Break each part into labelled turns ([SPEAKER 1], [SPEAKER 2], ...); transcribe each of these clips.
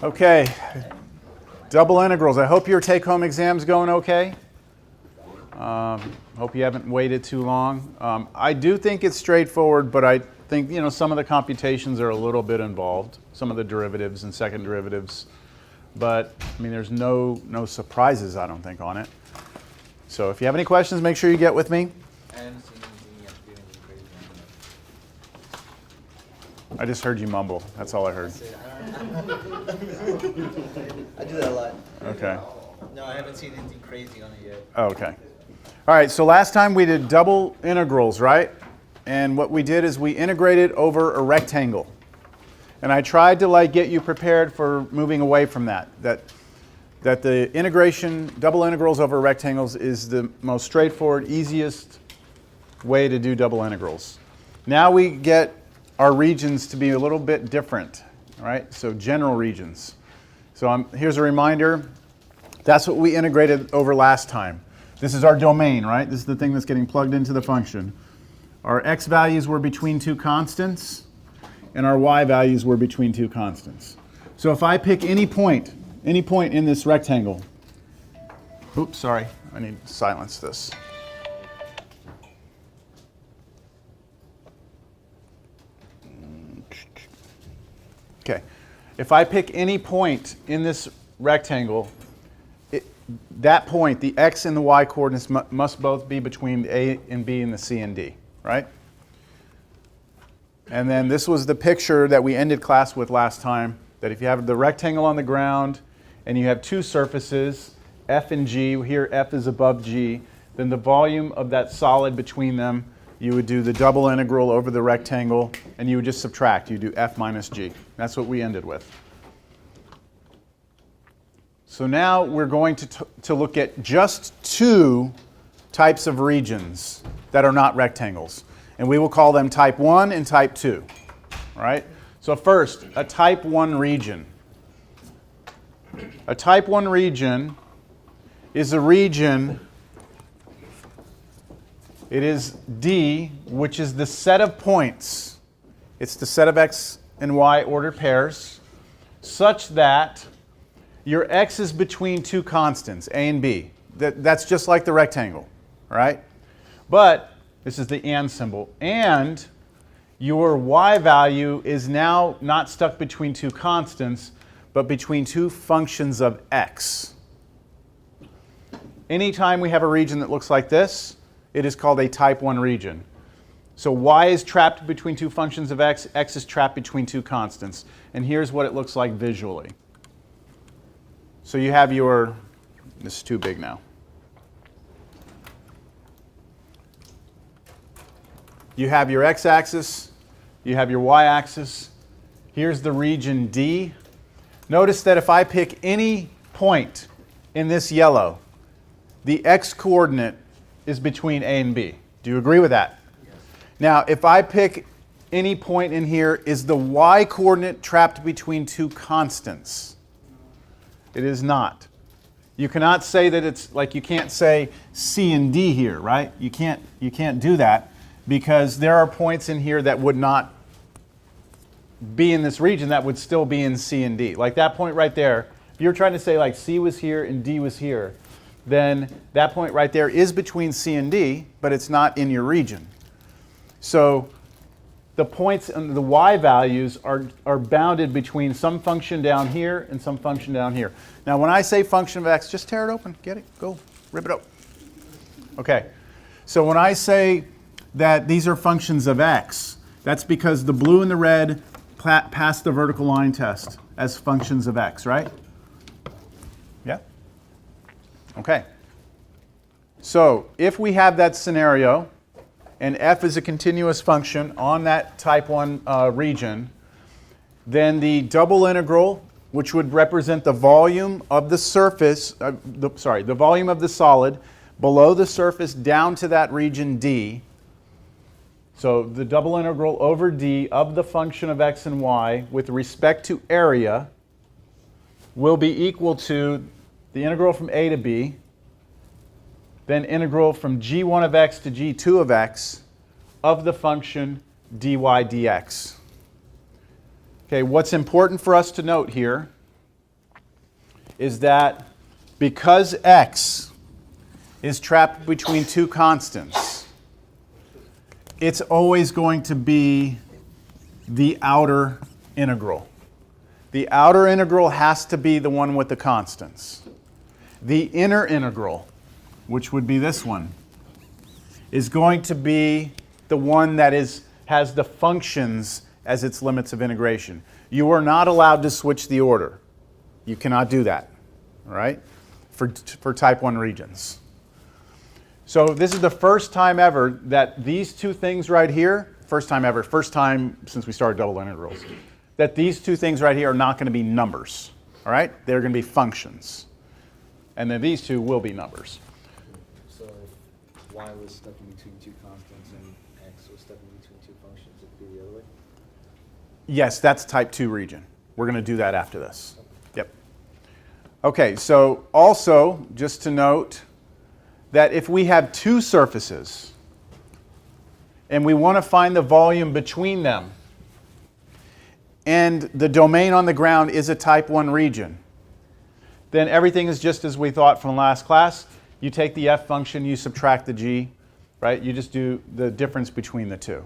[SPEAKER 1] Okay, double integrals. I hope your take-home exam's going okay. Hope you haven't waited too long. I do think it's straightforward, but I think some of the computations are a little bit involved, some of the derivatives and second derivatives. But I mean, there's no surprises, I don't think, on it. So if you have any questions, make sure you get with me. I just heard you mumble. That's all I heard.
[SPEAKER 2] I do that a lot.
[SPEAKER 1] Okay.
[SPEAKER 2] No, I haven't seen anything crazy on it yet.
[SPEAKER 1] Okay. All right, so last time we did double integrals, right? And what we did is we integrated over a rectangle. And I tried to get you prepared for moving away from that the integration, double integrals over rectangles is the most straightforward, easiest way to do double integrals. Now we get our regions to be a little bit different, right? So general regions. So here's a reminder. That's what we integrated over last time. This is our domain, right? This is the thing that's getting plugged into the function. Our x values were between two constants, and our y values were between two constants. So if I pick any point in this rectangle, oops, sorry, I need to silence this. Okay, if I pick any point in this rectangle, that point, the x and the y coordinates must both be between the a and b and the c and d, right? And then this was the picture that we ended class with last time, that if you have the rectangle on the ground and you have two surfaces, f and g, here f is above g, then the volume of that solid between them, you would do the double integral over the rectangle, and you would just subtract. You do f minus g. That's what we ended with. So now we're going to look at just two types of regions that are not rectangles. And we will call them type 1 and type 2. All right? So first, a type 1 region. A type 1 region is a region, it is D, which is the set of points. It's the set of x and y ordered pairs, such that your x is between two constants, a and b. That's just like the rectangle, right? But this is the and symbol. And your y value is now not stuck between two constants, but between two functions of x. Anytime we have a region that looks like this, it is called a type 1 region. So y is trapped between two functions of x is trapped between two constants. And here's what it looks like visually. So you have your, this is too big now. You have your x-axis, you have your y-axis. Here's the region D. Notice that if I pick any point in this yellow, the x-coordinate is between a and b. Do you agree with that? Yes. Now, if I pick any point in here, is the y-coordinate trapped between two constants? It is not. You cannot say that it's like, you can't say c and d here, right? You can't do that, because there are points in here that would not be in this region that would still be in c and d. Like that point right there, if you're trying to say like c was here and d was here, then that point right there is between c and d, but it's not in your region. So the points and the y values are bounded between some function down here and some function down here. Now when I say function of x, just tear it open, get it, go, rip it up. Okay, so when I say that these are functions of x, that's because the blue and the red pass the vertical line test as functions of x, right? Yeah? Okay. So if we have that scenario, and f is a continuous function on that type 1 region, then the double integral, which would represent the volume of the surface, the volume of the solid below the surface down to that region D. So the double integral over D of the function of x and y with respect to area will be equal to the integral from a to b, then integral from g1 of x to g2 of x of the function dy dx. Okay, what's important for us to note here is that because x is trapped between two constants, it's always going to be the outer integral. The outer integral has to be the one with the constants. The inner integral, which would be this one, is going to be the one that has the functions as its limits of integration. You are not allowed to switch the order. You cannot do that, all right, for type 1 regions. So this is the first time ever that these two things right here, first time since we started double integrals, that these two things right here are not going to be numbers, all right? They're going to be functions. And then these two will be numbers.
[SPEAKER 2] So if y was stuck in between two constants and x was stuck in between two functions, it would be the other way?
[SPEAKER 1] Yes, that's type 2 region. We're going to do that after this. Yep. Okay, so also, just to note that if we have two surfaces and we want to find the volume between them, and the domain on the ground is a type 1 region, then everything is just as we thought from last class. You take the f function, you subtract the g, right? You just do the difference between the two.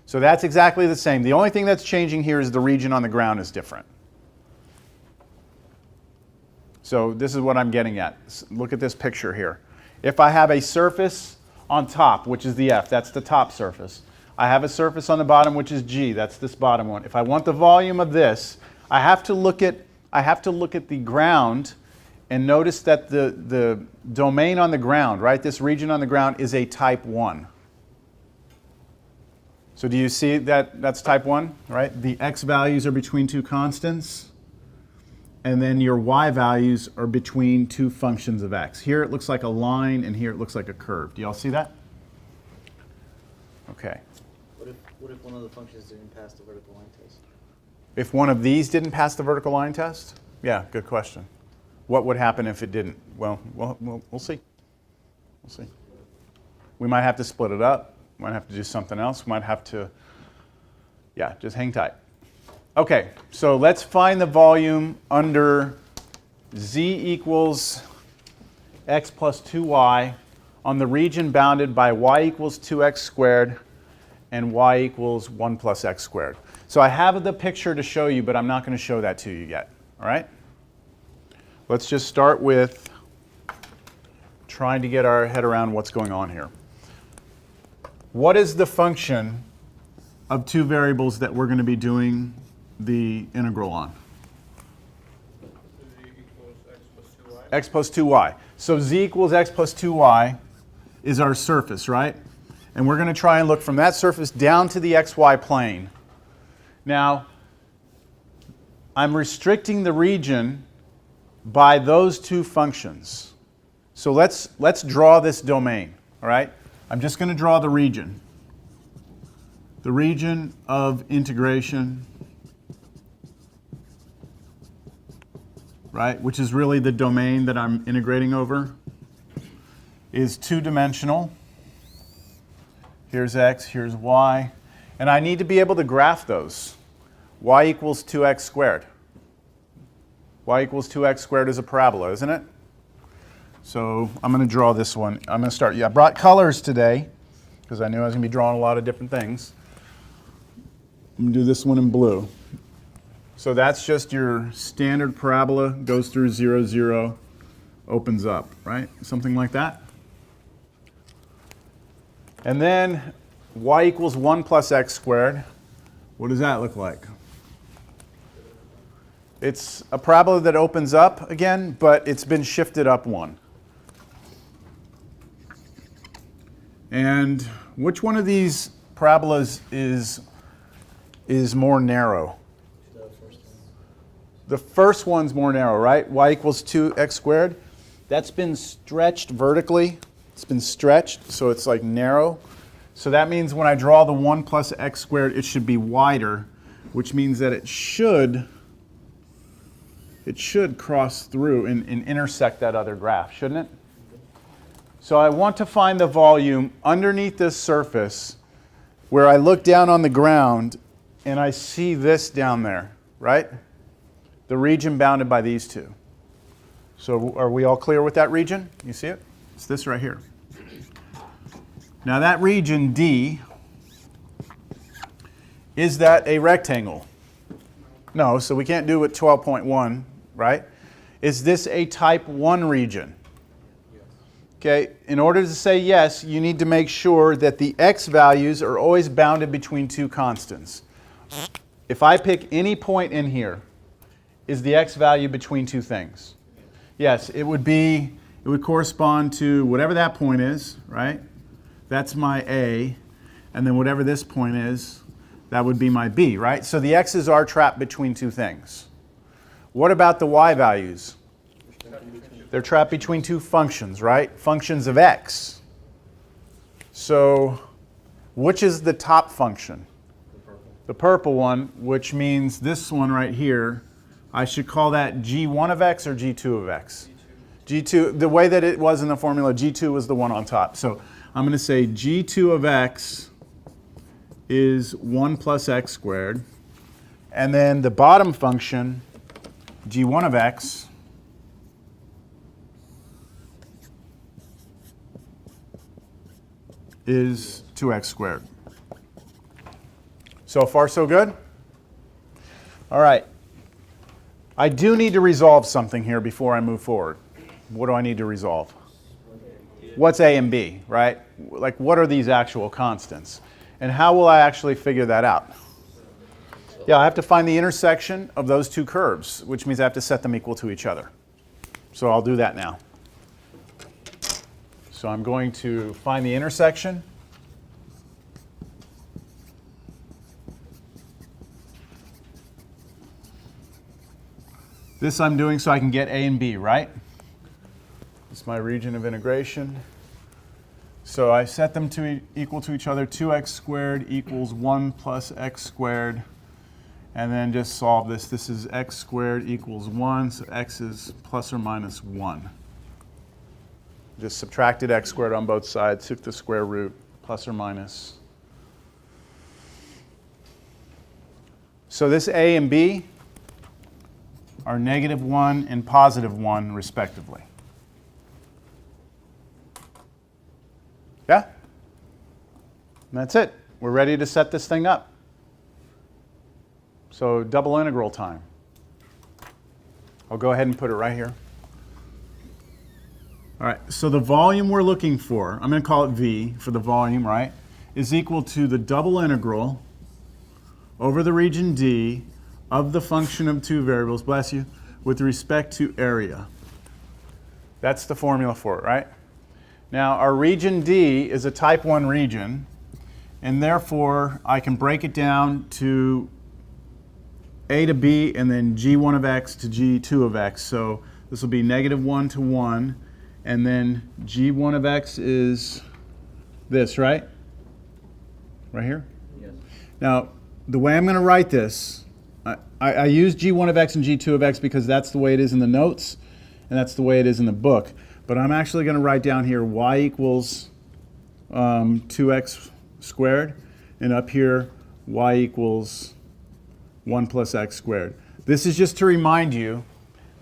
[SPEAKER 1] So that's exactly the same. The only thing that's changing here is the region on the ground is different. So this is what I'm getting at. Look at this picture here. If I have a surface on top, which is the f, that's the top surface. I have a surface on the bottom, which is g, that's this bottom one. If I want the volume of this, I have to look at the ground and notice that the domain on the ground, right, this region on the ground is a type 1. So do you see that that's type 1, right? The x values are between two constants, and then your y values are between two functions of x. Here it looks like a line, and here it looks like a curve. Do you all see that? Okay.
[SPEAKER 2] What if one of the functions didn't pass the vertical line test?
[SPEAKER 1] If one of these didn't pass the vertical line test? Yeah, good question. What would happen if it didn't? Well, we'll see. We'll see. We might have to split it up. We might have to do something else. We might have to, yeah, just hang tight. Okay, so let's find the volume under z equals x plus 2y on the region bounded by y equals 2x squared and y equals 1 plus x squared. So I have the picture to show you, but I'm not going to show that to you yet. All right? Let's just start with trying to get our head around what's going on here. What is the function of two variables that we're going to be doing the integral on?
[SPEAKER 3] Z equals x plus 2y.
[SPEAKER 1] X plus 2y. So z equals x plus 2y is our surface, right? And we're going to try and look from that surface down to the xy plane. Now, I'm restricting the region by those two functions. So let's draw this domain, all right? I'm just going to draw the region. The region of integration, right, which is really the domain that I'm integrating over, is two-dimensional. Here's x, here's y. And I need to be able to graph those. Y equals 2x squared. Y equals 2x squared is a parabola, isn't it? So I'm going to draw this one. I'm going to start. Yeah, I brought colors today because I knew I was going to be drawing a lot of different things. I'm going to do this one in blue. So that's just your standard parabola, goes through 0, 0, opens up, right? Something like that. And then y equals 1 plus x squared. What does that look like? It's a parabola that opens up again, but it's been shifted up 1. And which one of these parabolas is more narrow?
[SPEAKER 2] The first one.
[SPEAKER 1] The first one's more narrow, right? Y equals 2x squared. That's been stretched vertically. It's been stretched, so it's like narrow. So that means when I draw the 1 plus x squared, it should be wider, which means that it should cross through and intersect that other graph, shouldn't it? So I want to find the volume underneath this surface where I look down on the ground and I see this down there, right? The region bounded by these two. So are we all clear with that region? You see it? It's this right here. Now that region D, is that a rectangle? No, so we can't do it 12.1, right? Is this a type 1 region?
[SPEAKER 2] Yes.
[SPEAKER 1] Okay, in order to say yes, you need to make sure that the x values are always bounded between two constants. If I pick any point in here, is the x value between two things? Yes, it would correspond to whatever that point is, right? That's my A, and then whatever this point is, that would be my B, right? So the x's are trapped between two things. What about the y values? They're trapped between two functions, right? Functions of x. So which is the top function? The purple one, which means this one right here, I should call that g1 of x or g2 of x? G2, the way that it was in the formula, g2 was the one on top. So I'm going to say g2 of x is 1 plus x squared. And then the bottom function, g1 of x, is 2x squared. So far, so good? All right. I do need to resolve something here before I move forward. What do I need to resolve? What's a and b, right? Like, what are these actual constants? And how will I actually figure that out? Yeah, I have to find the intersection of those two curves, which means I have to set them equal to each other. So I'll do that now. So I'm going to find the intersection. This I'm doing so I can get a and b, right? It's my region of integration. So I set them to equal to each other. 2x squared equals 1 plus x squared. And then just solve this. This is x squared equals 1, so x is plus or minus 1. Just subtracted x squared on both sides, took the square root, plus or minus. So this a and b are -1 and +1, respectively. Yeah? And that's it. We're ready to set this thing up. So double integral time. I'll go ahead and put it right here. All right, so the volume we're looking for, I'm going to call it V for the volume, right, is equal to the double integral over the region D of the function of two variables, bless you, with respect to area. That's the formula for it, right? Now, our region D is a type 1 region, and therefore I can break it down to a to b and then g1 of x to g2 of x. So this will be -1 to 1, and then g1 of x is this, right? Right here?
[SPEAKER 2] Yes.
[SPEAKER 1] Now, the way I'm going to write this, I use g1 of x and g2 of x because that's the way it is in the notes, and that's the way it is in the book. But I'm actually going to write down here y equals 2x squared, and up here y equals 1 plus x squared. This is just to remind you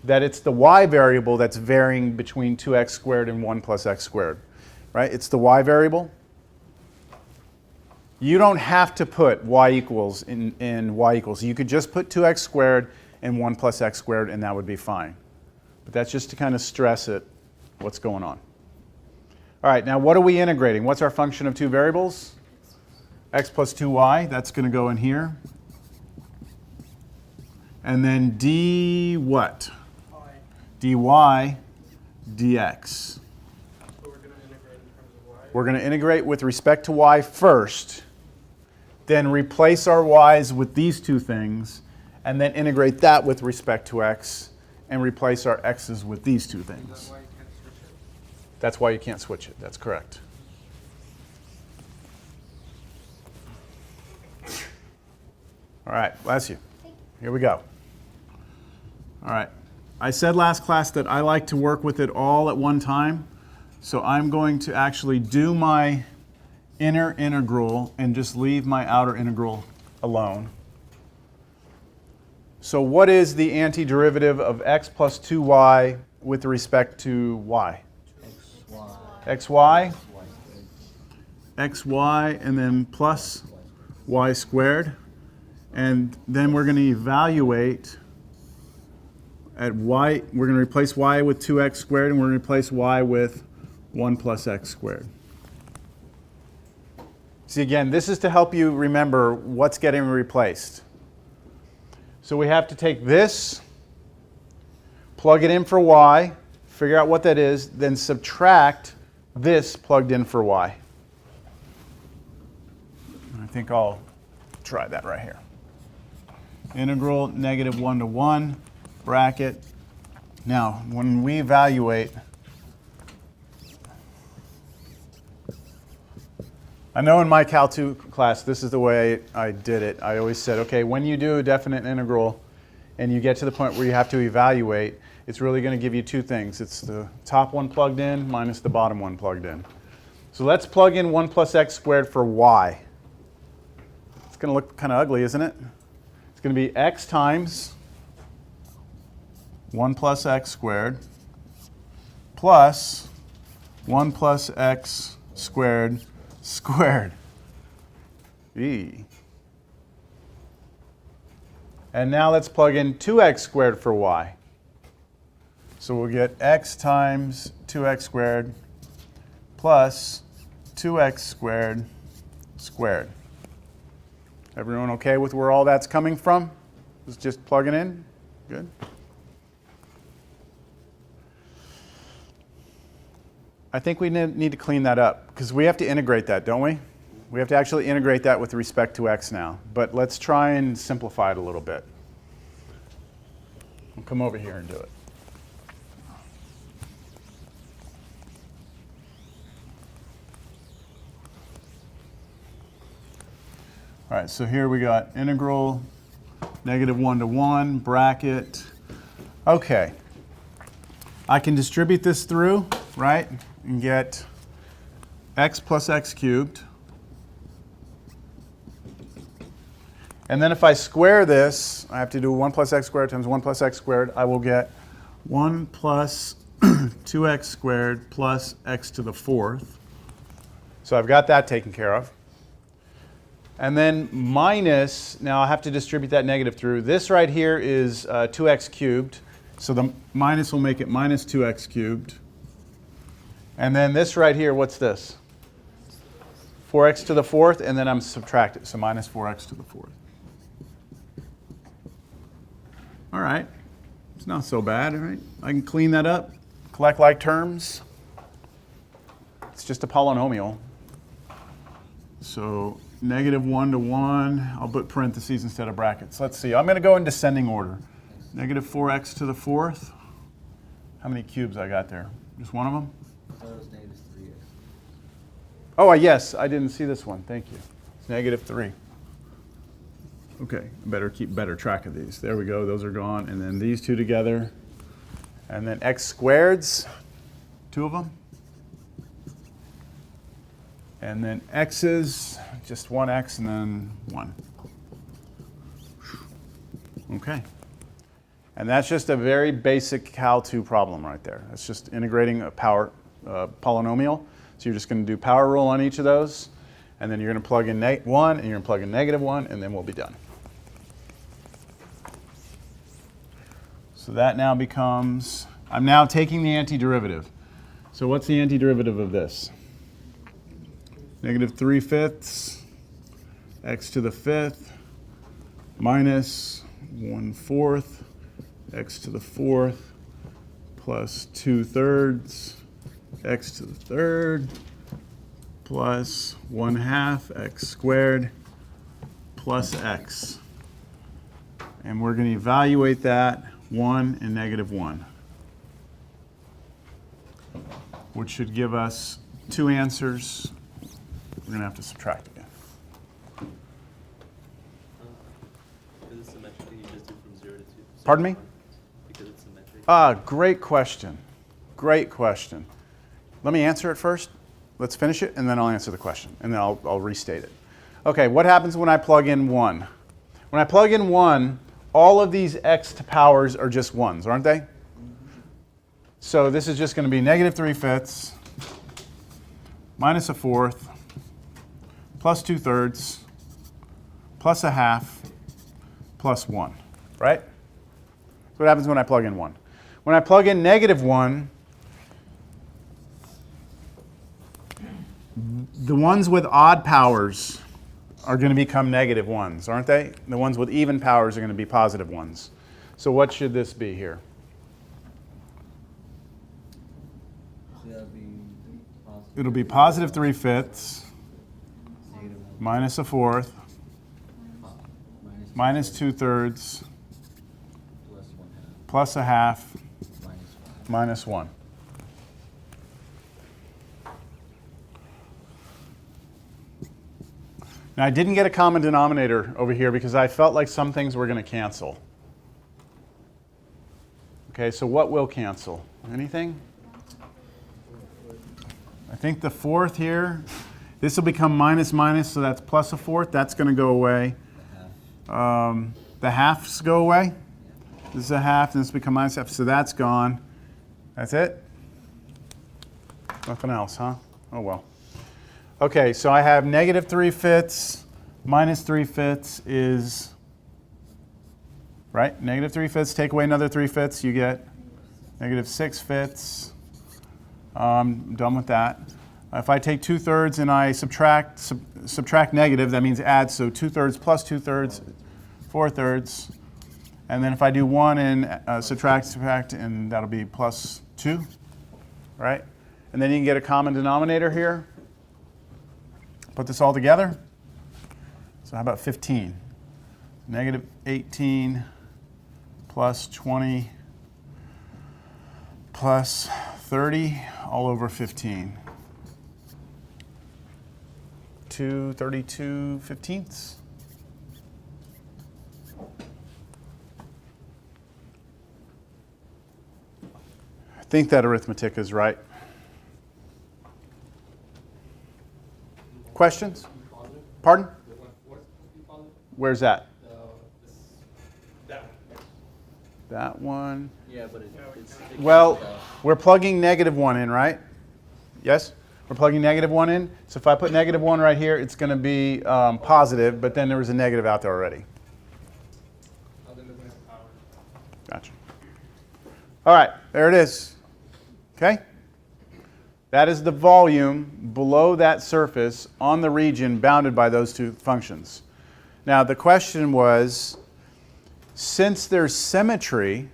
[SPEAKER 1] that it's the y variable that's varying between 2x squared and 1 plus x squared, right? It's the y variable. You don't have to put y equals in y equals. You could just put 2x squared and 1 plus x squared, and that would be fine. But that's just to kind of stress it, what's going on. All right, now what are we integrating? What's our function of two variables? X plus 2y, that's going to go in here. And then d what? dy dx.
[SPEAKER 3] So we're going to integrate in terms of y?
[SPEAKER 1] We're going to integrate with respect to y first, then replace our y's with these two things, and then integrate that with respect to x, and replace our x's with these two things.
[SPEAKER 3] That's why you can't switch it?
[SPEAKER 1] That's why you can't switch it. That's correct. All right, bless you. Here we go. All right. I said last class that I like to work with it all at one time. So I'm going to actually do my inner integral and just leave my outer integral alone. So what is the antiderivative of x plus 2y with respect to y?
[SPEAKER 2] X,
[SPEAKER 1] xy,
[SPEAKER 2] Y.
[SPEAKER 1] xy, and then plus y squared. And then we're going to evaluate at y, we're going to replace y with 2x squared, and we're going to replace y with 1 plus x squared. See, again, this is to help you remember what's getting replaced. So we have to take this, plug it in for y, figure out what that is, then subtract this plugged in for y. I think I'll try that right here. Integral negative 1 to 1, bracket. Now, when we evaluate, I know in my Cal 2 class, this is the way I did it. I always said, okay, when you do a definite integral and you get to the point where you have to evaluate, it's really going to give you two things. It's the top one plugged in minus the bottom one plugged in. So let's plug in 1 plus x squared for y. It's going to look kind of ugly, isn't it? It's going to be x times 1 plus x squared plus 1 plus x squared squared. E. And now let's plug in 2x squared for y. So we'll get x times 2x squared plus 2x squared squared. Everyone okay with where all that's coming from? Let's just plug it in. Good. I think we need to clean that up because we have to integrate that, don't we? We have to actually integrate that with respect to x now. But let's try and simplify it a little bit. I'll come over here and do it. All right, so here we got integral negative 1 to 1, bracket. Okay. I can distribute this through, right, and get x plus x cubed. And then if I square this, I have to do 1 plus x squared times 1 plus x squared. I will get 1 plus 2x squared plus x to the 4th. So I've got that taken care of. And then minus, now I have to distribute that negative through. This right here is 2x cubed. So the minus will make it minus 2x cubed. And then this right here, what's this? 4x to the 4th, and then I'm subtracting, so minus 4x to the 4th. All right, it's not so bad, all right? I can clean that up, collect like terms. It's just a polynomial. So negative 1 to 1, I'll put parentheses instead of brackets. Let's see, I'm going to go in descending order. Negative 4x to the 4th. How many cubes I got there? Just one of them?
[SPEAKER 2] That was negative 3x.
[SPEAKER 1] Oh, yes, I didn't see this one. Thank you. It's negative 3. Okay, I better keep better track of these. There we go. Those are gone. And then these two together. And then x squareds, two of them. And then x's, just one x and then 1. Okay. And that's just a very basic Cal 2 problem right there. That's just integrating a power polynomial. So you're just going to do power rule on each of those. And then you're going to plug in 1, and you're going to plug in negative 1, and then we'll be done. So that now becomes, I'm now taking the antiderivative. So what's the antiderivative of this? Negative 3/5 x to the 5th minus 1/4 x to the 4th plus 2/3 x to the 3rd plus 1/2 x squared plus x. And we're going to evaluate that 1 and negative 1, which should give us two answers. We're going to have to subtract again.
[SPEAKER 4] Because it's symmetric, you just do from 0 to 2.
[SPEAKER 1] Pardon me?
[SPEAKER 4] Because it's symmetric.
[SPEAKER 1] Great question. Great question. Let me answer it first. Let's finish it, and then I'll answer the question, and then I'll restate it. Okay, what happens when I plug in 1? When I plug in 1, all of these x to powers are just 1s, aren't they? So this is just going to be negative 3/5 minus a fourth plus 2/3 plus a half plus 1, right? That's what happens when I plug in 1. When I plug in negative 1, the ones with odd powers are going to become negative ones, aren't they? The ones with even powers are going to be positive ones. So what should this be here?
[SPEAKER 2] So that'd be positive.
[SPEAKER 1] It'll be positive 3/5
[SPEAKER 2] Negative one.
[SPEAKER 1] minus a fourth minus 2/3
[SPEAKER 2] Plus 1/2.
[SPEAKER 1] plus a half
[SPEAKER 2] Minus 1.
[SPEAKER 1] minus 1. Now I didn't get a common denominator over here because I felt like some things were going to cancel. Okay, so what will cancel? Anything? I think the fourth here, this will become minus minus, so that's plus a fourth. That's going to go away.
[SPEAKER 2] The half.
[SPEAKER 1] The halves go away. This is a half, and this will become minus half, so that's gone. That's it? Nothing else, huh? Oh well. Okay, so I have negative 3/5 minus 3/5 is, right? Negative 3/5, take away another 3/5, you get negative 6/5. I'm done with that. If I take 2/3 and I subtract negative, that means add, so 2/3 plus 2/3, 4/3. And then if I do 1 and subtract, and that'll be plus 2, right? And then you can get a common denominator here. Put this all together. So how about 15? Negative 18 plus 20 plus 30 all over 15. 232/15. I think that arithmetic is right. Questions? Pardon? Where's that? That one.
[SPEAKER 4] Yeah, but it's
[SPEAKER 1] Well, we're plugging negative 1 in, right? Yes? We're plugging negative 1 in. So if I put negative 1 right here, it's going to be positive, but then there was a negative out there already. Gotcha. All right, there it is. Okay? That is the volume below that surface on the region bounded by those two functions. Now, the question was, since there's symmetry,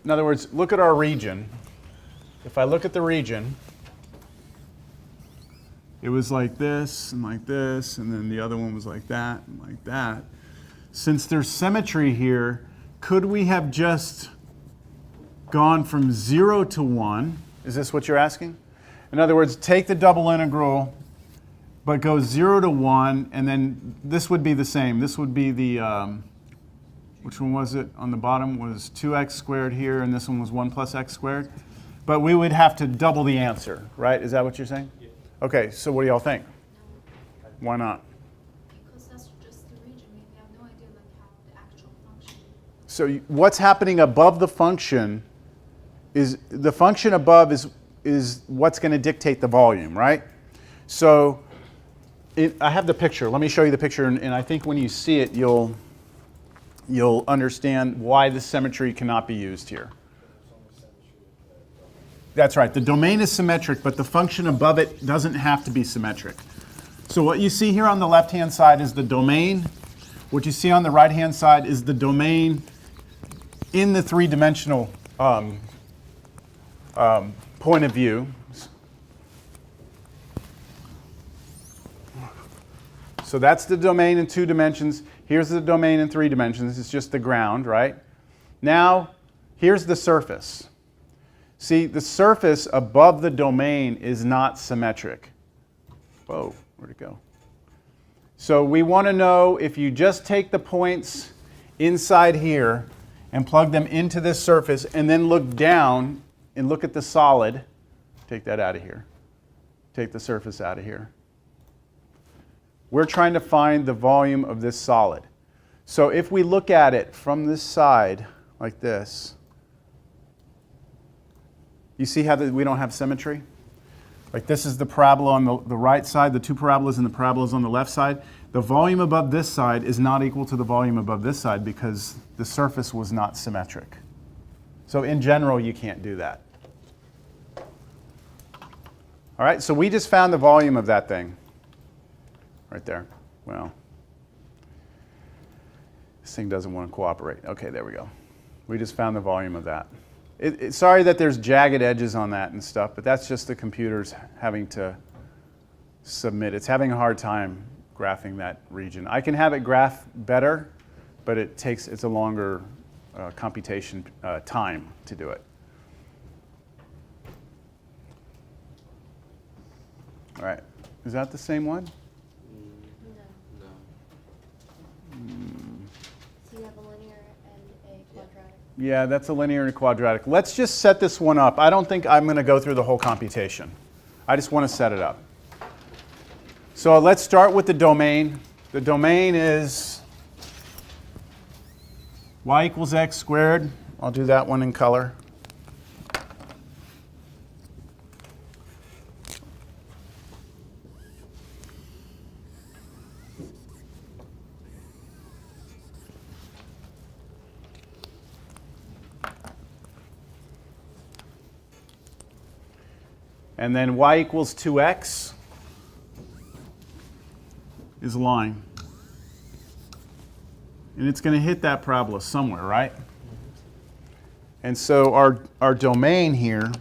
[SPEAKER 1] in other words, look at our region. If I look at the region, it was like this, and then the other one was like that, and like that. Since there's symmetry here, could we have just gone from 0 to 1? Is this what you're asking? In other words, take the double integral, but go 0 to 1, and then this would be the same. This would be the, which one was it? On the bottom was 2x squared here, and this one was 1 plus x squared. But we would have to double the answer, right? Is that what you're saying? Yeah. Okay, so what do y'all think? Why not?
[SPEAKER 5] Because that's just the region. We have no idea like how the actual function.
[SPEAKER 1] So what's happening above the function is the function above is what's going to dictate the volume, right? So I have the picture. Let me show you the picture, and I think when you see it, you'll understand why the symmetry cannot be used here. That's right. The domain is symmetric, but the function above it doesn't have to be symmetric. So what you see here on the left-hand side is the domain. What you see on the right-hand side is the domain in the three-dimensional point of view. So that's the domain in 2 dimensions. Here's the domain in 3 dimensions. It's just the ground, right? Now, here's the surface. See, the surface above the domain is not symmetric. Whoa, where'd it go? So we want to know if you just take the points inside here and plug them into this surface and then look down and look at the solid. Take that out of here. Take the surface out of here. We're trying to find the volume of this solid. So if we look at it from this side, like this, You see how we don't have symmetry? Like this is the parabola on the right side, the two parabolas and the parabolas on the left side. The volume above this side is not equal to the volume above this side because the surface was not symmetric. So in general, you can't do that. All right, so we just found the volume of that thing. Right there. Well, this thing doesn't want to cooperate. Okay, there we go. We just found the volume of that. Sorry that there's jagged edges on that and stuff, but that's just the computer's having to submit. It's having a hard time graphing that region. I can have it graph better, but it's a longer computation time to do it. All right, is that the same one?
[SPEAKER 5] No.
[SPEAKER 4] No.
[SPEAKER 5] So you have a linear and a quadratic.
[SPEAKER 1] Yeah, that's a linear and a quadratic. Let's just set this one up. I don't think I'm going to go through the whole computation. I just want to set it up. So let's start with the domain. The domain is y equals x squared. I'll do that one in color. And then y equals 2x is a line. And it's going to hit that parabola somewhere, right? And so our domain here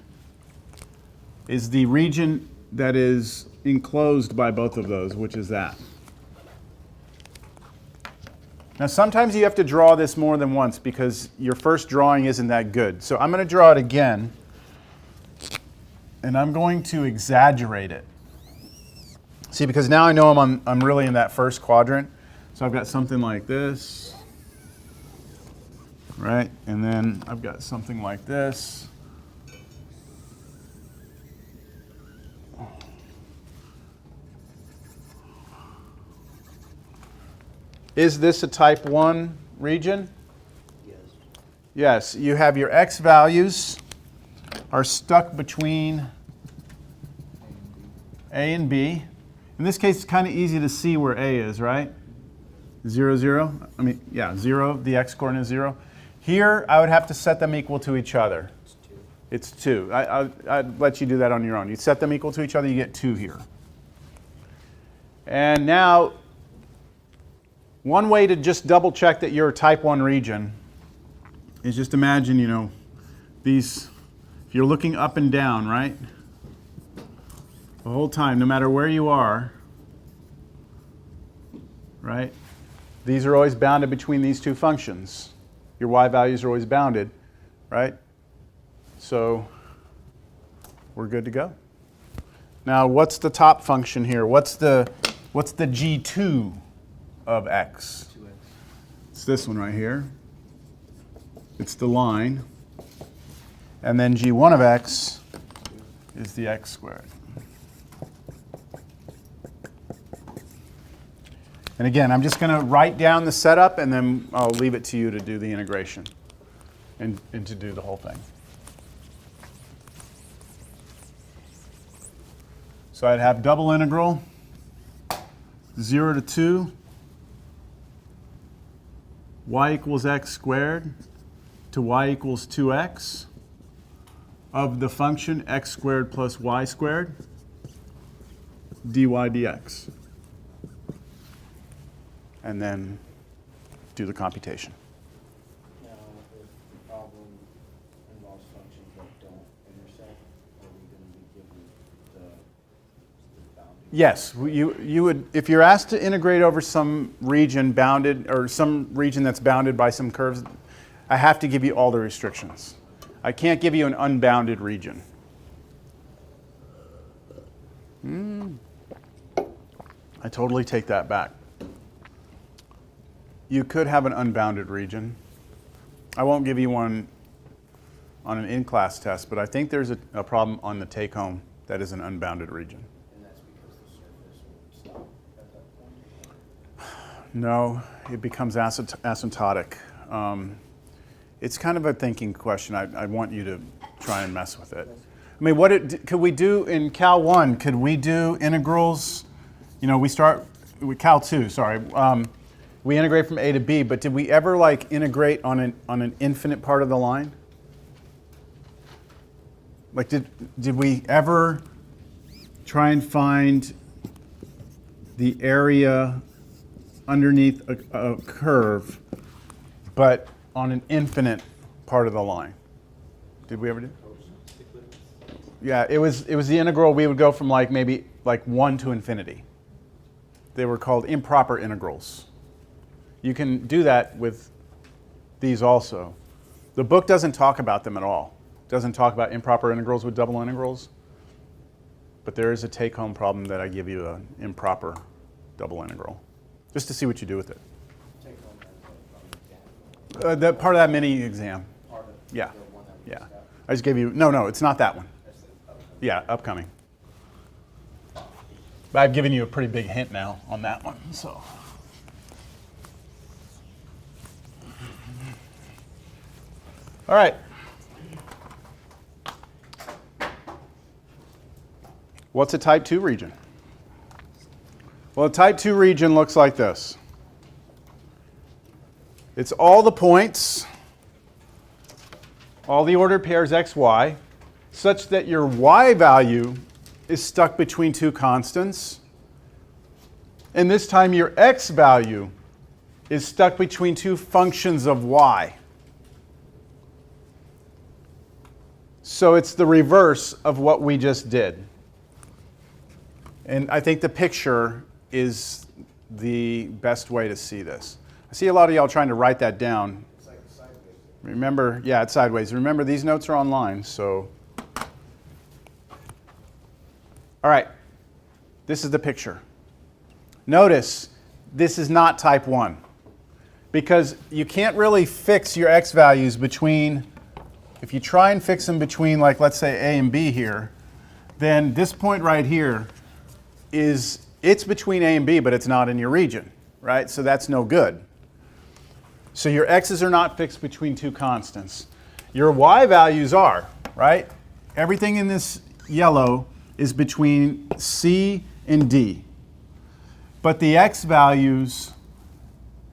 [SPEAKER 1] is the region that is enclosed by both of those, which is that. Now sometimes you have to draw this more than once because your first drawing isn't that good. So I'm going to draw it again. And I'm going to exaggerate it. See, because now I know I'm really in that first quadrant. So I've got something like this, right? And then I've got something like this. Is this a type 1 region?
[SPEAKER 2] Yes.
[SPEAKER 1] Yes, you have your x values are stuck between A and B. In this case, it's kind of easy to see where A is, right? 0, 0. I mean, yeah, 0, the x coordinate is 0. Here, I would have to set them equal to each other.
[SPEAKER 2] It's 2.
[SPEAKER 1] It's 2. I'd let you do that on your own. You set them equal to each other, you get 2 here. And now, one way to just double check that you're a type 1 region is just imagine, you know, these, if you're looking up and down, right? The whole time, no matter where you are, right? These are always bounded between these two functions. Your y values are always bounded, right? So we're good to go. Now, what's the top function here? What's the g2 of x?
[SPEAKER 2] 2x.
[SPEAKER 1] It's this one right here. It's the line. And then g1 of x is the x squared. And again, I'm just going to write down the setup, and then I'll leave it to you to do the integration and to do the whole thing. So I'd have double integral 0 to 2 y equals x squared to y equals 2x of the function x squared plus y squared dy dx. And then do the computation.
[SPEAKER 2] Now, if the problem involves functions that don't intersect, are we going to be given the bounding?
[SPEAKER 1] Yes, you would, if you're asked to integrate over some region bounded, or some region that's bounded by some curves, I have to give you all the restrictions. I can't give you an unbounded region. I totally take that back. You could have an unbounded region. I won't give you one on an in-class test, but I think there's a problem on the take-home that is an unbounded region.
[SPEAKER 2] And that's because the surface will stop at that point?
[SPEAKER 1] No, it becomes asymptotic. It's kind of a thinking question. I want you to try and mess with it. I mean, could we do in Cal 1, could we do integrals? You know, we start with Cal 2, sorry. We integrate from A to B, but did we ever like integrate on an infinite part of the line? Like did we ever try and find the area underneath a curve, but on an infinite part of the line? Did we ever do? Yeah, it was the integral. We would go from like maybe like 1 to infinity. They were called improper integrals. You can do that with these also. The book doesn't talk about them at all. It doesn't talk about improper integrals with double integrals. But there is a take-home problem that I give you an improper double integral, just to see what you do with it.
[SPEAKER 2] Take home that
[SPEAKER 1] That part of that mini exam.
[SPEAKER 2] part of
[SPEAKER 1] Yeah,
[SPEAKER 2] the one that we
[SPEAKER 1] yeah.
[SPEAKER 2] just got.
[SPEAKER 1] I just gave you, no, it's not that one.
[SPEAKER 2] That's the other one.
[SPEAKER 1] Yeah, upcoming. But I've given you a pretty big hint now on that one, so. All right. What's a type 2 region? Well, a type 2 region looks like this. It's all the points, all the ordered pairs x, y, such that your y value is stuck between two constants. And this time your x value is stuck between two functions of y. So it's the reverse of what we just did. And I think the picture is the best way to see this. I see a lot of y'all trying to write that down.
[SPEAKER 2] It's like sideways.
[SPEAKER 1] Remember, yeah, it's sideways. Remember, these notes are online, so. All right, this is the picture. Notice, this is not type 1, because you can't really fix your x values between, if you try and fix them between, like, let's say A and B here, then this point right here it's between A and B, but it's not in your region, right? So that's no good. So your x's are not fixed between two constants. Your y values are, right? Everything in this yellow is between C and D. But the x values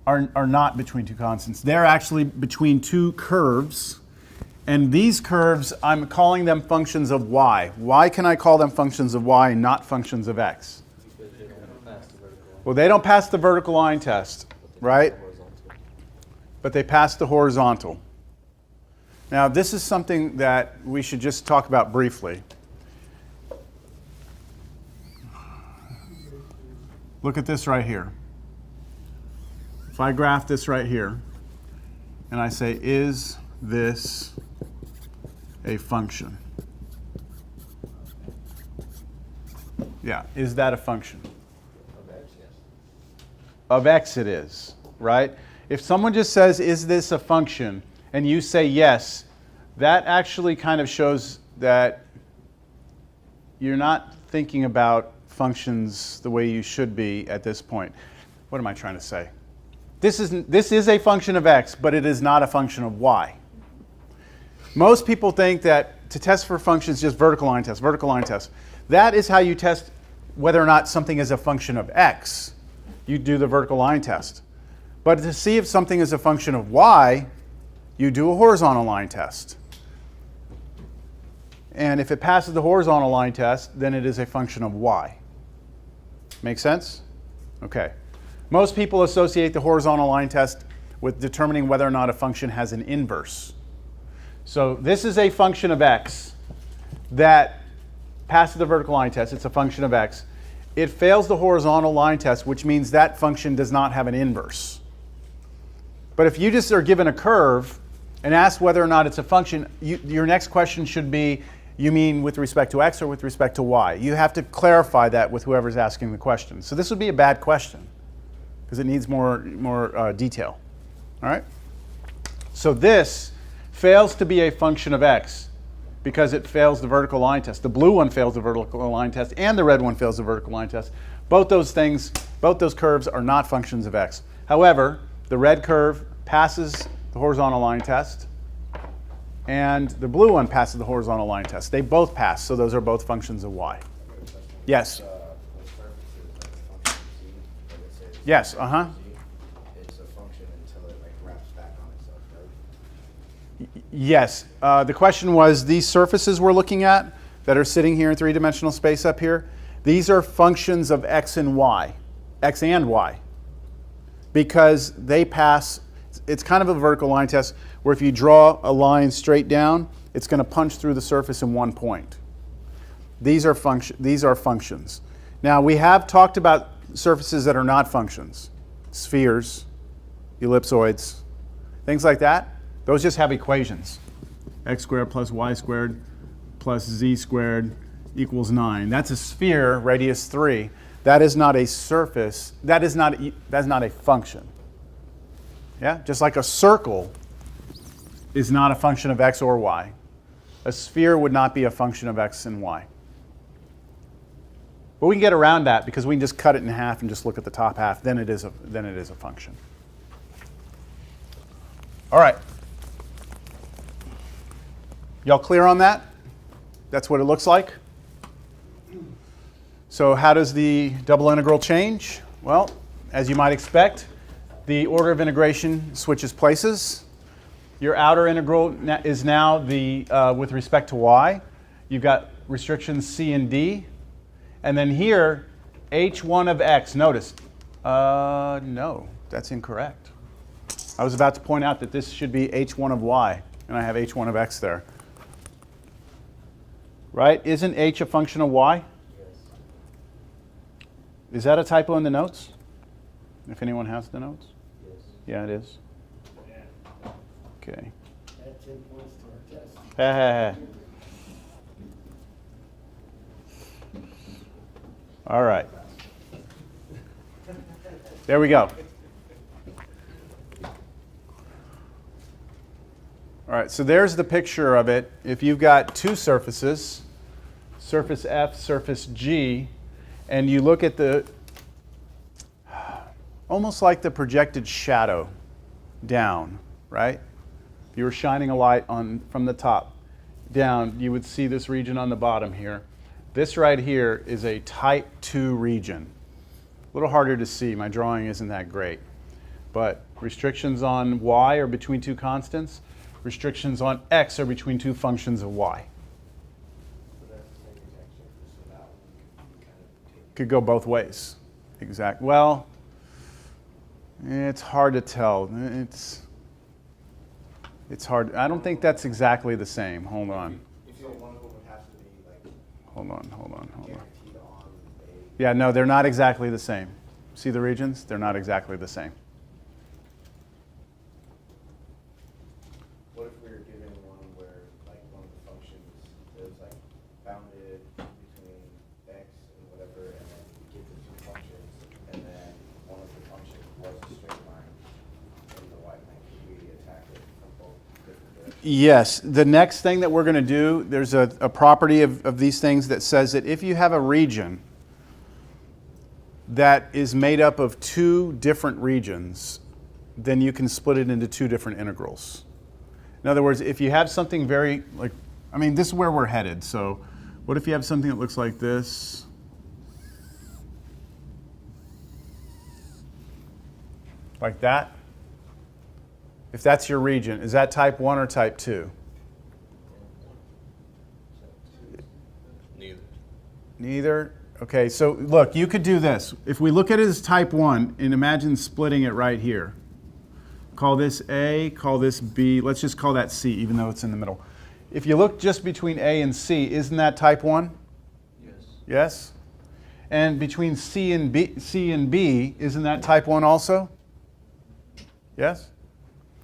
[SPEAKER 1] are not between two constants. They're actually between two curves. And these curves, I'm calling them functions of y. Why can I call them functions of y and not functions of x?
[SPEAKER 4] Because they don't pass the vertical line.
[SPEAKER 1] Well, they don't pass the vertical line test, right?
[SPEAKER 4] Horizontal.
[SPEAKER 1] But they pass the horizontal. Now, this is something that we should just talk about briefly. Look at this right here. If I graph this right here, and I say, is this a function? Yeah, is that a function?
[SPEAKER 2] Of x, yes.
[SPEAKER 1] Of x it is, right? If someone just says, is this a function, and you say yes, that actually kind of shows that you're not thinking about functions the way you should be at this point. What am I trying to say? This is a function of x, but it is not a function of y. Most people think that to test for functions, just vertical line test, vertical line test. That is how you test whether or not something is a function of x. You do the vertical line test. But to see if something is a function of y, you do a horizontal line test. And if it passes the horizontal line test, then it is a function of y. Make sense? Okay. Most people associate the horizontal line test with determining whether or not a function has an inverse. So this is a function of x that passes the vertical line test. It's a function of x. It fails the horizontal line test, which means that function does not have an inverse. But if you just are given a curve and asked whether or not it's a function, your next question should be, you mean with respect to x or with respect to y? You have to clarify that with whoever's asking the question. So this would be a bad question because it needs more detail. All right? So this fails to be a function of x because it fails the vertical line test. The blue one fails the vertical line test and the red one fails the vertical line test. Both those curves are not functions of x. However, the red curve passes the horizontal line test and the blue one passes the horizontal line test. They both pass, so those are both functions of y. Yes. Yes, uh-huh.
[SPEAKER 2] It's a function until it like wraps back on itself, right?
[SPEAKER 1] Yes. The question was, these surfaces we're looking at that are sitting here in three-dimensional space up here, these are functions of x and y, because they pass. It's kind of a vertical line test where if you draw a line straight down, it's going to punch through the surface in one point. These are functions. Now, we have talked about surfaces that are not functions, spheres, ellipsoids, things like that. Those just have equations. X squared plus y squared plus z squared equals 9. That's a sphere, radius 3. That is not a surface. That's not a function. Yeah? Just like a circle is not a function of x or y. A sphere would not be a function of x and y. But we can get around that because we can just cut it in half and just look at the top half. Then it is a function. All right. Y'all clear on that? That's what it looks like. So how does the double integral change? Well, as you might expect, the order of integration switches places. Your outer integral is now with respect to y. You've got restrictions c and d. And then here, h1 of x. Notice, no, that's incorrect. I was about to point out that this should be h1 of y, and I have h1 of x there. Right? Isn't h a function of y?
[SPEAKER 2] Yes.
[SPEAKER 1] Is that a typo in the notes? If anyone has the notes?
[SPEAKER 2] Yes.
[SPEAKER 1] Yeah, it is. Okay.
[SPEAKER 2] Add 10 points to our test.
[SPEAKER 1] All right. There we go. All right, so there's the picture of it. If you've got two surfaces, surface F, surface G, and you look at almost like the projected shadow down, right? If you were shining a light from the top down, you would see this region on the bottom here. This right here is a type 2 region. A little harder to see. My drawing isn't that great. But restrictions on y are between two constants. Restrictions on x are between two functions of y.
[SPEAKER 2] So that's the same exact surface, so that one can kind of take.
[SPEAKER 1] Could go both ways. Exact. Well, it's hard to tell. It's hard. I don't think that's exactly the same. Hold on.
[SPEAKER 2] If you don't one of them would have to be like
[SPEAKER 1] Hold on.
[SPEAKER 2] guaranteed on a.
[SPEAKER 1] Yeah, no, they're not exactly the same. See the regions? They're not exactly the same.
[SPEAKER 2] What if we were given one where like one of the functions is like bounded between x and whatever, and then we give the two functions, and then one of the functions was a straight line in the y plane? Could we attack it from both different directions?
[SPEAKER 1] Yes, the next thing that we're going to do, there's a property of these things that says that if you have a region that is made up of two different regions, then you can split it into two different integrals. In other words, if you have something very, this is where we're headed. So what if you have something that looks like this? Like that? If that's your region, is that type 1 or type 2?
[SPEAKER 4] Neither.
[SPEAKER 1] Neither? Okay, so look, you could do this. If we look at it as type 1 and imagine splitting it right here. Call this A, call this B. Let's just call that C, even though it's in the middle. If you look just between A and C, isn't that type 1?
[SPEAKER 4] Yes.
[SPEAKER 1] Yes? And between C and B, isn't that type 1 also? Yes?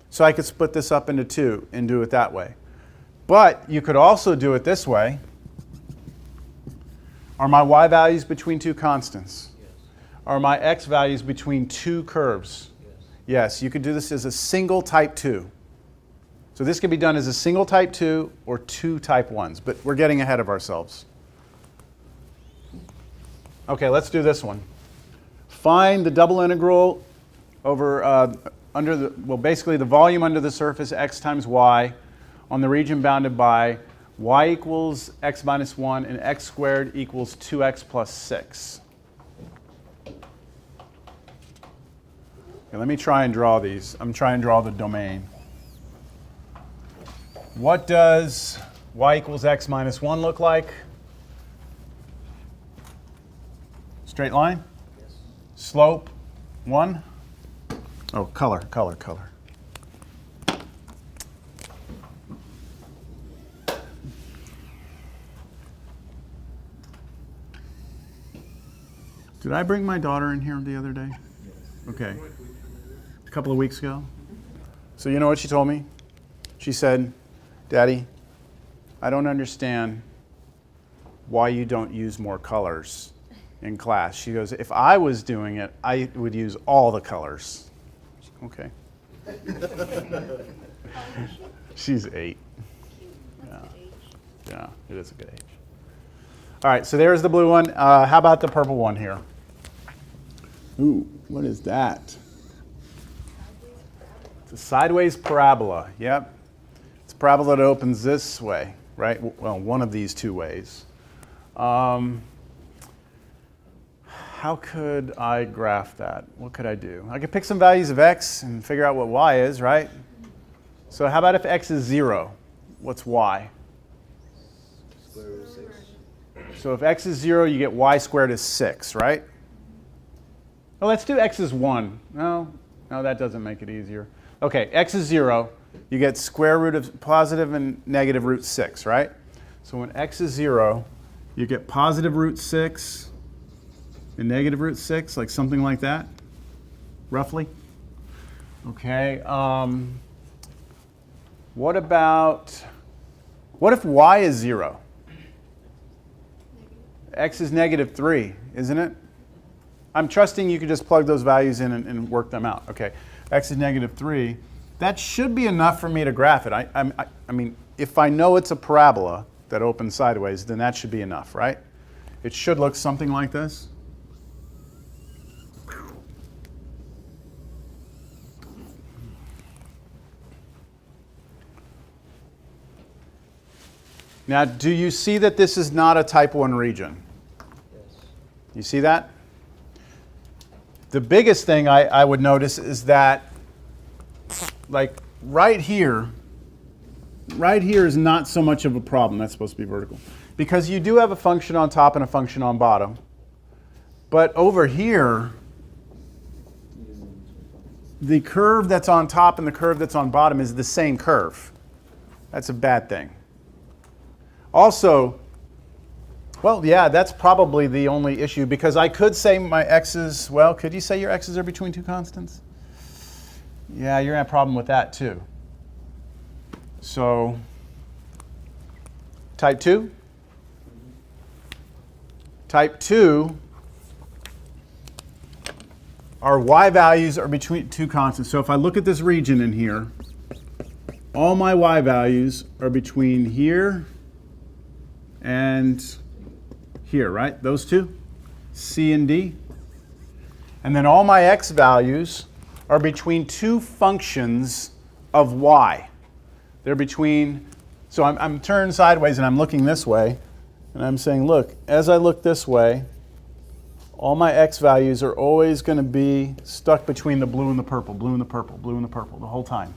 [SPEAKER 1] So I could split this up into two and do it that way. But you could also do it this way. Are my y values between two constants?
[SPEAKER 4] Yes.
[SPEAKER 1] Are my x values between two curves?
[SPEAKER 4] Yes.
[SPEAKER 1] Yes, you could do this as a single type 2. So this can be done as a single type 2 or two type 1s, but we're getting ahead of ourselves. Okay, let's do this one. Find the double integral over basically the volume under the surface, x times y, on the region bounded by y equals x minus 1 and x squared equals 2x plus 6. Okay, let me try and draw these. I'm trying to draw the domain. What does y equals x minus 1 look like? Straight line?
[SPEAKER 2] Yes.
[SPEAKER 1] Slope 1? Oh, color. Did I bring my daughter in here the other day? Okay. A couple of weeks ago. So you know what she told me? She said, Daddy, I don't understand why you don't use more colors in class. She goes, if I was doing it, I would use all the colors. Okay. She's 8. Yeah. Yeah, it is a good age. All right, so there's the blue one. How about the purple one here? Ooh, what is that? It's a sideways parabola. Yep. It's a parabola that opens this way, right? Well, one of these two ways. How could I graph that? What could I do? I could pick some values of x and figure out what y is, right? So how about if x is 0? What's y?
[SPEAKER 2] Square root of 6.
[SPEAKER 1] So if x is 0, you get y squared is 6, right? Well, let's do x is 1. No, that doesn't make it easier. Okay, x is 0. You get square root of positive and negative root 6, right? So when x is 0, you get positive root 6 and negative root 6, like something like that, roughly. Okay. What if y is 0? X is negative 3, isn't it? I'm trusting you could just plug those values in and work them out. Okay, x is negative 3. That should be enough for me to graph it. I mean, if I know it's a parabola that opens sideways, then that should be enough, right? It should look something like this. Now, do you see that this is not a type 1 region?
[SPEAKER 2] Yes.
[SPEAKER 1] You see that? The biggest thing I would notice is that, like, right here is not so much of a problem. That's supposed to be vertical. Because you do have a function on top and a function on bottom. But over here, the curve that's on top and the curve that's on bottom is the same curve. That's a bad thing. Also, well, yeah, that's probably the only issue, because I could say my x's, well, could you say your x's are between two constants? Yeah, you're going to have a problem with that too. So, type 2? Type 2, our y values are between two constants. So if I look at this region in here, all my y values are between here and here, right? Those two, C and D. And then all my x values are between two functions of y. They're between, so I'm turned sideways and I'm looking this way, and I'm saying, look, as I look this way, all my x values are always going to be stuck between the blue and the purple, blue and the purple, blue and the purple, the whole time.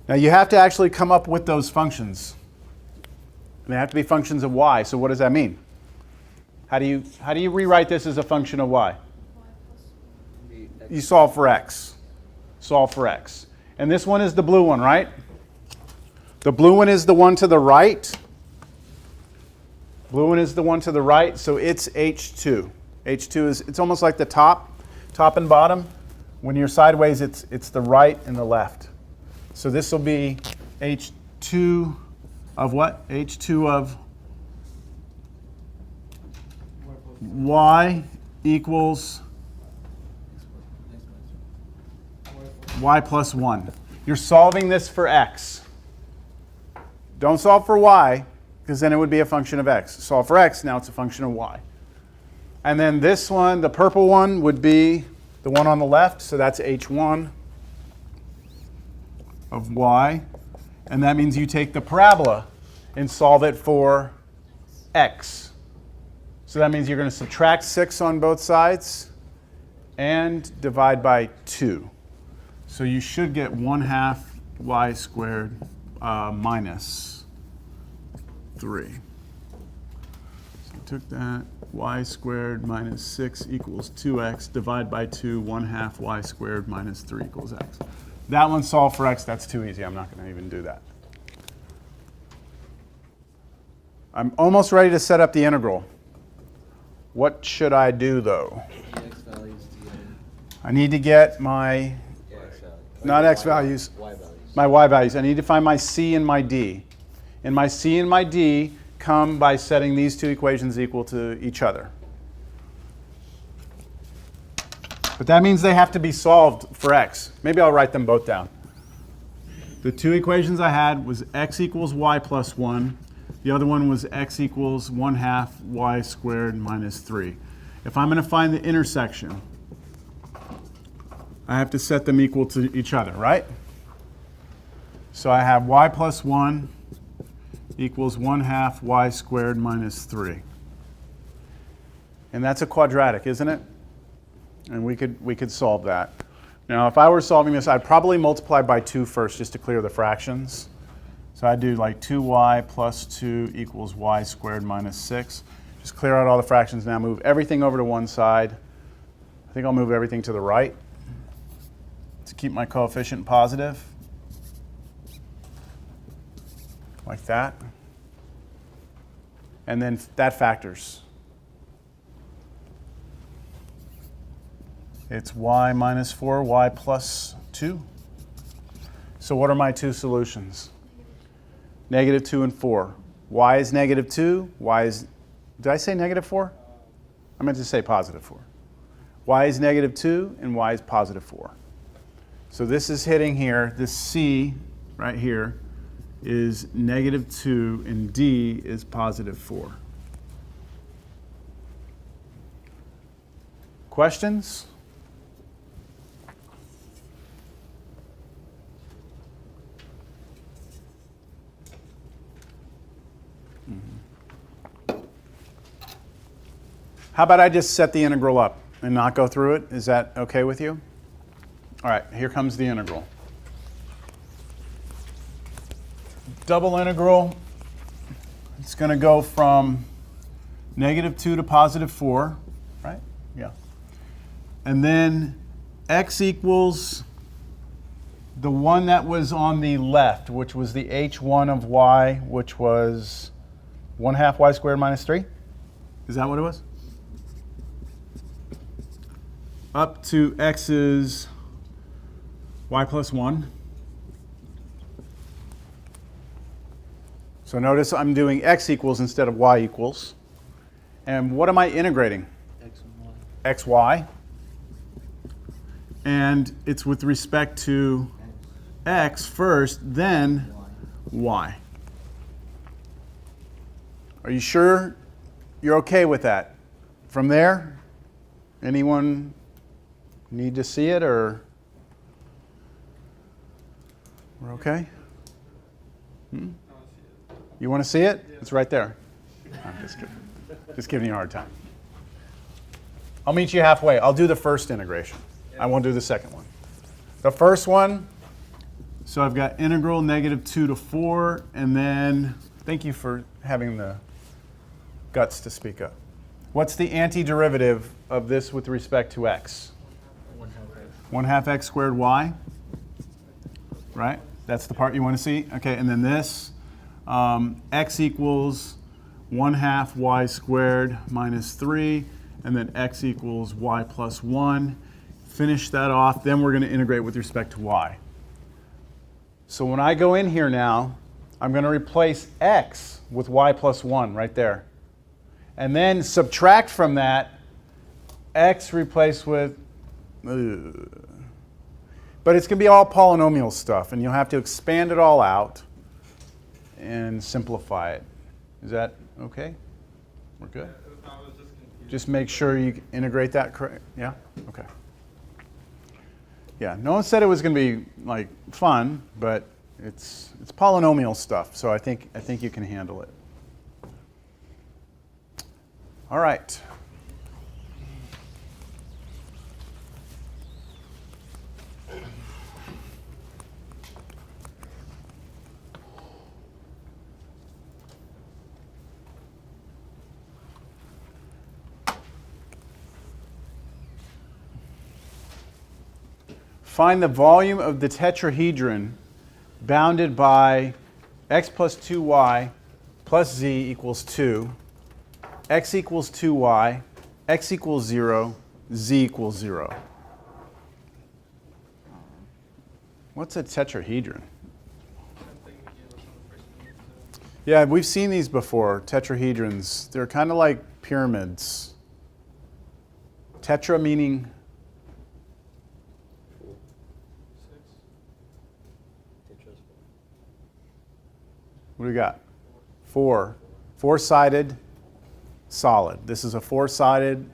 [SPEAKER 1] Now you have to actually come up with those functions. They have to be functions of y. So what does that mean? How do you rewrite this as a function of y? You solve for x. Solve for x. And this one is the blue one, right? The blue one is the one to the right. Blue one is the one to the right, so it's H2. H2 is, it's almost like the top and bottom. When you're sideways, it's the right and the left. So this will be H2 of what? H2 of y equals y plus 1. You're solving this for x. Don't solve for y, because then it would be a function of x. Solve for x, now it's a function of y. And then this one, the purple one, would be the one on the left, so that's H1 of y. And that means you take the parabola and solve it for x. So that means you're going to subtract 6 on both sides and divide by 2. So you should get 1/2 y squared minus 3. So I took that, y squared minus 6 equals 2x, divide by 2, 1/2 y squared minus 3 equals x. That one solved for x, that's too easy. I'm not going to even do that. I'm almost ready to set up the integral. What should I do, though?
[SPEAKER 4] The x values together.
[SPEAKER 1] I need to get my,
[SPEAKER 4] X values.
[SPEAKER 1] not x values,
[SPEAKER 4] Y values.
[SPEAKER 1] my y values. I need to find my c and my d. And my c and my d come by setting these two equations equal to each other. But that means they have to be solved for x. Maybe I'll write them both down. The two equations I had was x equals y plus 1. The other one was x equals 1/2 y squared minus 3. If I'm going to find the intersection, I have to set them equal to each other, right? So I have y plus 1 equals 1/2 y squared minus 3. And that's a quadratic, isn't it? And we could solve that. Now, if I were solving this, I'd probably multiply by 2 first just to clear the fractions. So I'd do like 2y plus 2 equals y squared minus 6. Just clear out all the fractions now. Move everything over to one side. I think I'll move everything to the right to keep my coefficient positive. Like that. And then that factors. It's y minus 4, y plus 2. So what are my two solutions? -2 and 4. Y is -2. Y is, did I say -4? I meant to say +4. Y is -2 and y is +4. So this is hitting here. This C right here is -2 and D is +4. Questions? How about I just set the integral up and not go through it? Is that okay with you? All right, here comes the integral. Double integral, it's going to go from -2 to +4, right? Yeah. And then x equals the one that was on the left, which was the h1 of y, which was 1/2 y squared minus 3? Is that what it was? Up to x is y plus 1. So notice I'm doing x equals instead of y equals. And what am I integrating?
[SPEAKER 4] X and Y.
[SPEAKER 1] xy. And it's with respect to x first, then y. Are you sure you're okay with that? From there, anyone need to see it, or we're okay? You want to see it? It's right there. I'm just kidding. Just giving you a hard time. I'll meet you halfway. I'll do the first integration. I won't do the second one. The first one, so I've got integral -2 to 4, and then, thank you for having the guts to speak up. What's the antiderivative of this with respect to x? 1/2 x squared y, right? That's the part you want to see? Okay, and then this, x equals 1/2 y squared minus 3, and then x equals y plus 1. Finish that off, then we're going to integrate with respect to y. So when I go in here now, I'm going to replace x with y plus 1 right there. And then subtract from that x replaced with, but it's going to be all polynomial stuff, and you'll have to expand it all out and simplify it. Is that okay? We're good?
[SPEAKER 3] I was just confused.
[SPEAKER 1] Just make sure you integrate that correct. Yeah? Okay. Yeah, no one said it was going to be like fun, but It's polynomial stuff, so I think you can handle it. All right. Find the volume of the tetrahedron bounded by x plus 2y plus z equals 2, x equals 2y, x equals 0, z equals 0. What's a tetrahedron? Yeah, we've seen these before, tetrahedrons. They're kind of like pyramids. Tetra meaning what do we got? 4. 4-sided, solid. This is a 4-sided,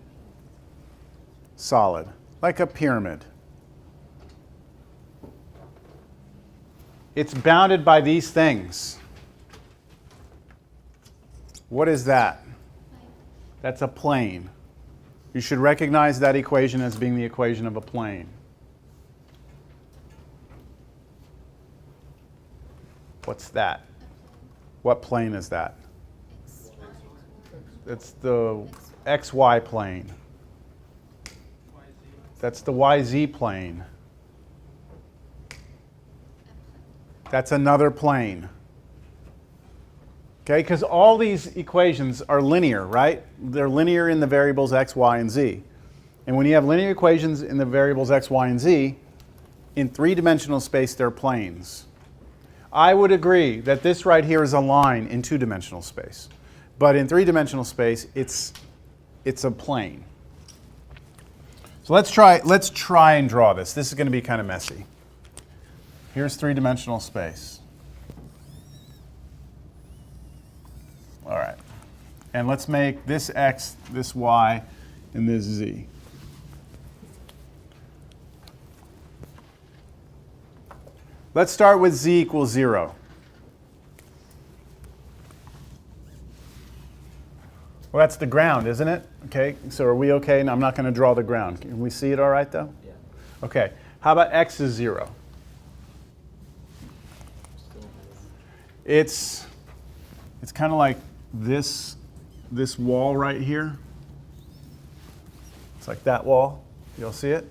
[SPEAKER 1] solid, like a pyramid. It's bounded by these things. What is that? That's a plane. You should recognize that equation as being the equation of a plane. What's that? What plane is that? It's the XY plane. That's the YZ plane. That's another plane. Okay, because all these equations are linear, right? They're linear in the variables x, y, and z. And when you have linear equations in the variables x, y, and z, in three-dimensional space, they're planes. I would agree that this right here is a line in two-dimensional space. But in three-dimensional space, it's a plane. So let's try and draw this. This is going to be kind of messy. Here's three-dimensional space. All right. And let's make this x, this y, and this z. Let's start with z equals 0. Well, that's the ground, isn't it? Okay, so are we okay? No, I'm not going to draw the ground. Can we see it all right, though?
[SPEAKER 4] Yeah.
[SPEAKER 1] Okay, how about x is 0? It's kind of like this wall right here. It's like that wall. You'll see it?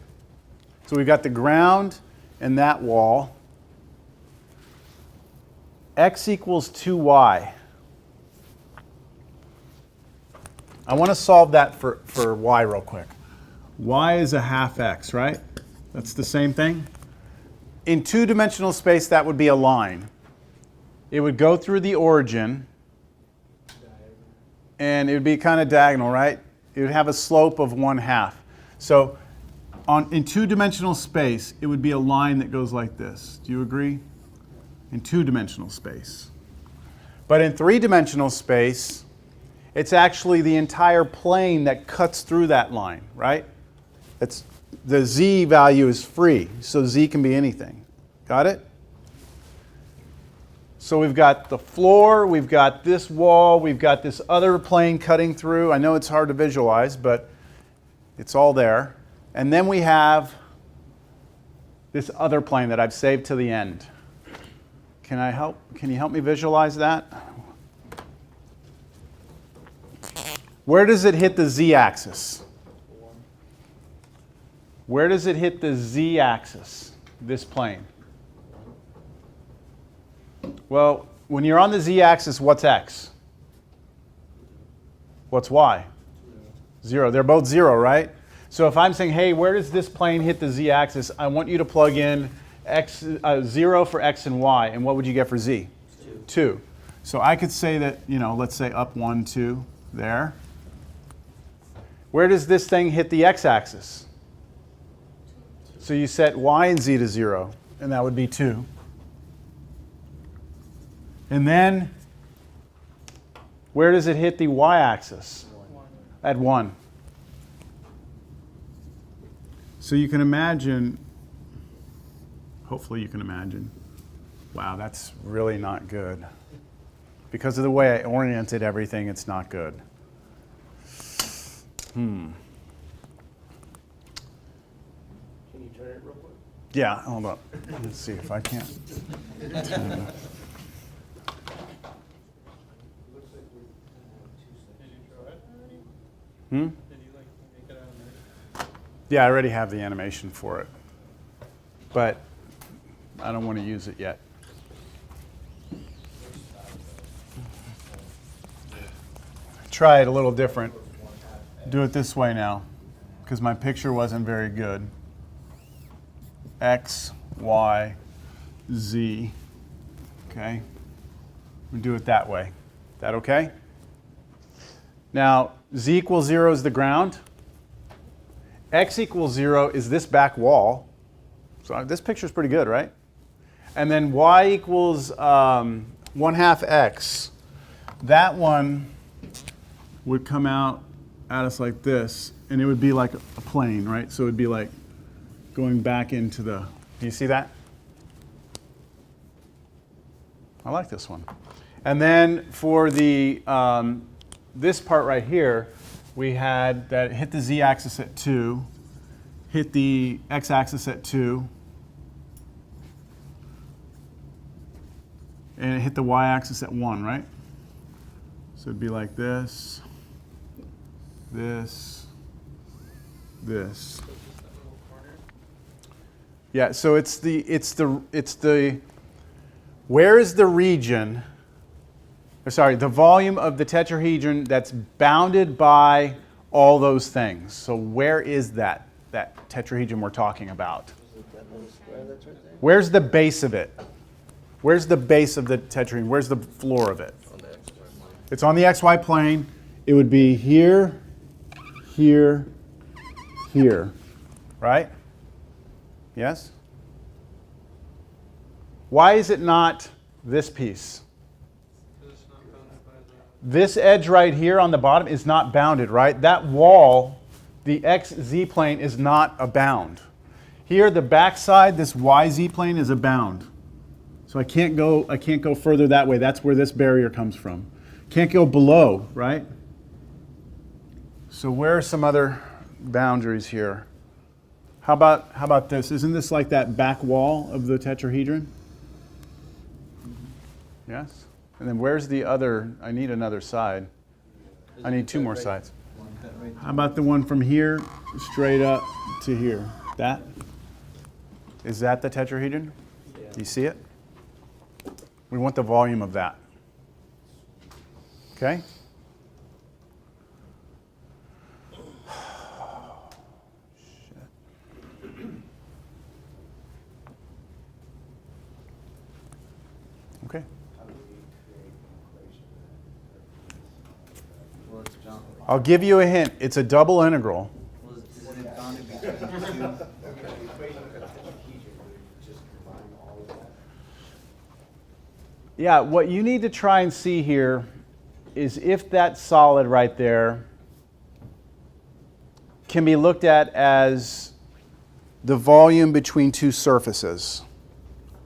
[SPEAKER 1] So we've got the ground and that wall. X equals 2y. I want to solve that for y real quick. Y is a half x, right? That's the same thing. In two-dimensional space, that would be a line. It would go through the origin, and it would be kind of diagonal, right? It would have a slope of 1/2. So in two-dimensional space, it would be a line that goes like this. Do you agree? In two-dimensional space. But in three-dimensional space, it's actually the entire plane that cuts through that line, right? The z value is free, so z can be anything. Got it? So we've got the floor, we've got this wall, we've got this other plane cutting through. I know it's hard to visualize, but it's all there. And then we have this other plane that I've saved to the end. Can you help me visualize that? Where does it hit the z-axis? Where does it hit the z-axis, this plane? Well, when you're on the z-axis, what's x? What's y? 0. They're both 0, right? So if I'm saying, hey, where does this plane hit the z-axis? I want you to plug in 0 for x and y. And what would you get for z? 2. So I could say that, let's say up 1, 2, there. Where does this thing hit the x-axis? So you set y and z to 0, and that would be 2. And then, where does it hit the y-axis? At 1. So you can imagine, hopefully you can imagine, Wow, that's really not good. Because of the way I oriented everything, it's not good.
[SPEAKER 2] Can you turn it real quick?
[SPEAKER 1] Yeah, hold up. Let's see if I can. Hmm?
[SPEAKER 3] Did you like make it out of
[SPEAKER 1] Yeah, I already have the animation for it. But I don't want to use it yet. Try it a little different. Do it this way now, because my picture wasn't very good. X, Y, Z. Okay? We do it that way. Is that okay? Now, Z equals 0 is the ground. X equals 0 is this back wall. So this picture is pretty good, right? And then Y equals 1/2 X. That one would come out at us like this, and it would be like a plane, right? So it would be like going back into the, do you see that? I like this one. And then for the, this part right here, we had that hit the z-axis at 2, hit the x-axis at 2, and it hit the y-axis at 1, right? So it'd be like this, this, this. Yeah, so it's the where is the region, or sorry, the volume of the tetrahedron that's bounded by all those things. So where is that tetrahedron we're talking about?
[SPEAKER 2] That little square that's right there?
[SPEAKER 1] Where's the base of it? Where's the base of the tetrahedron? Where's the floor of it?
[SPEAKER 2] On the XY plane.
[SPEAKER 1] It's on the XY plane. It would be here, here, here, right? Yes? Why is it not this piece?
[SPEAKER 3] Because it's not bounded by the.
[SPEAKER 1] This edge right here on the bottom is not bounded, right? That wall, the XZ plane, is not a bound. Here, the backside, this YZ plane is a bound. So I can't go further that way. That's where this barrier comes from. Can't go below, right? So where are some other boundaries here? How about this? Isn't this like that back wall of the tetrahedron? Yes? And then where's the other? I need another side. I need two more sides. How about the one from here straight up to here? That? Is that the tetrahedron?
[SPEAKER 2] Yeah.
[SPEAKER 1] Do you see it? We want the volume of that. Okay? Okay.
[SPEAKER 2] How do we create an equation that?
[SPEAKER 6] Well, it's bound,
[SPEAKER 1] I'll give you a hint. It's a double integral.
[SPEAKER 6] well, isn't it bounded between two?
[SPEAKER 2] The equation of the tetrahedron would just combine all of that.
[SPEAKER 1] Yeah, what you need to try and see here is if that solid right there can be looked at as the volume between two surfaces.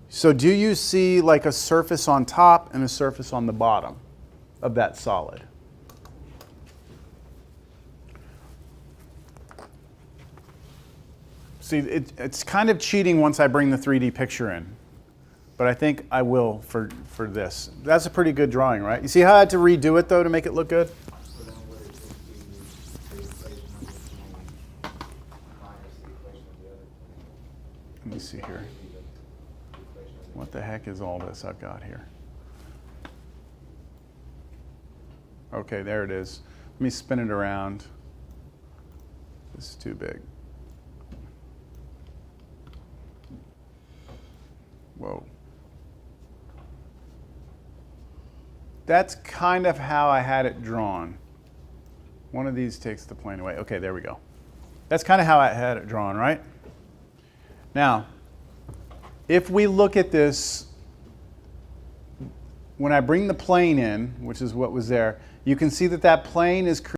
[SPEAKER 1] So do you see like a surface on top and a surface on the bottom of that solid? See, it's kind of cheating once I bring the 3D picture in, but I think I will for this. That's a pretty good drawing, right? You see how I had to redo it though to make it look good?
[SPEAKER 2] So then what is the equation of this plane minus the equation of the other plane?
[SPEAKER 1] Let me see here.
[SPEAKER 2] Would be the equation of the
[SPEAKER 1] What the heck is all this I've got here? Okay, there it is. Let me spin it around. This is too big. Whoa. That's kind of how I had it drawn. One of these takes the plane away. Okay, there we go. That's kind of how I had it drawn, right? Now, if we look at this, when I bring the plane in, which is what was there, you can see that that plane is